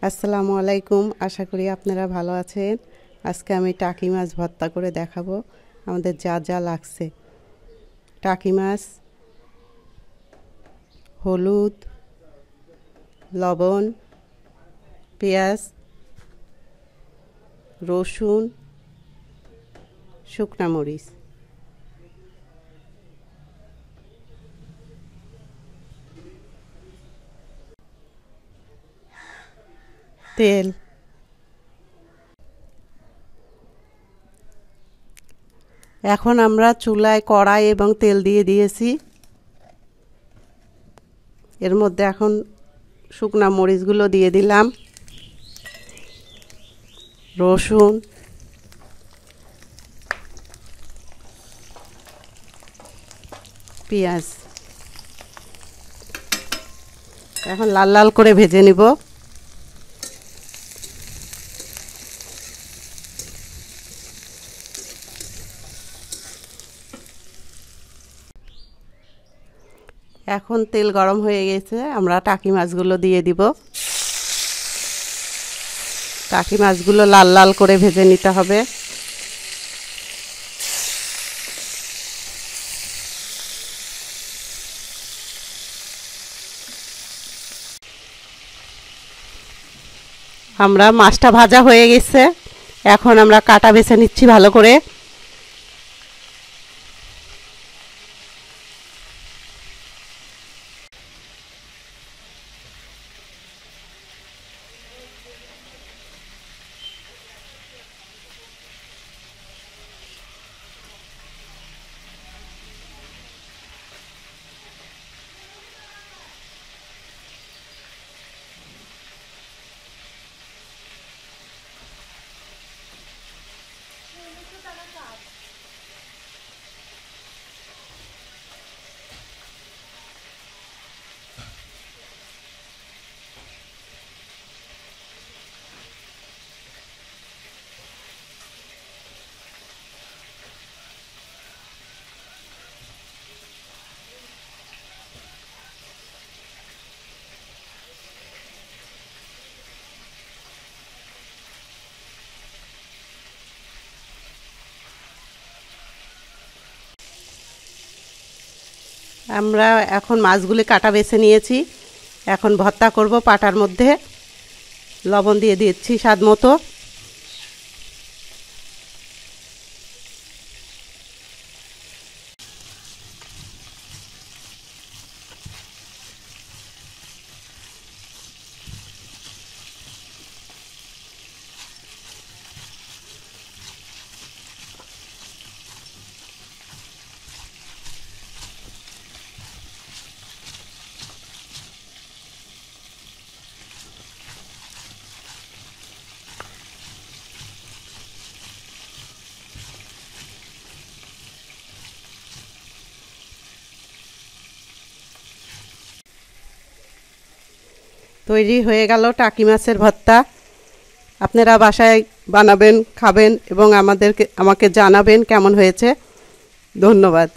আসসালামু আলাইকুম। আশা করি আপনারা ভালো আছেন। আজকে আমি টাকি মাছ ভর্তা করে দেখাবো। আমাদের যা যা লাগছে: টাকি মাছ, হলুদ, লবণ, পেঁয়াজ, রসুন, শুকনা মরিচ। তেল। এখন আমরা চুলায় কড়াই এবং তেল দিয়ে দিয়েছি। এর মধ্যে এখন শুকনা মরিচগুলো দিয়ে দিলাম, রসুন, পেঁয়াজ। এখন লাল লাল করে ভেজে নিব। এখন তেল গরম হয়ে গেছে, আমরা টাকি মাছগুলো দিয়ে দিব। টাকি মাছগুলো লাল লাল করে ভেজে নিতে হবে। আমরা মাছটা ভাজা হয়ে গেছে, এখন আমরা কাটা বেছে নিচ্ছি ভালো করে। আমরা এখন মাছগুলি কাটা বেছে নিয়েছি। এখন ভর্তা করব। পাটার মধ্যে লবণ দিয়ে দিচ্ছি স্বাদ মতো। তৈরি হয়ে গেল টাকি মাছের ভর্তা। আপনারা বাসায় বানাবেন, খাবেন এবং আমাকে জানাবেন কেমন হয়েছে। ধন্যবাদ।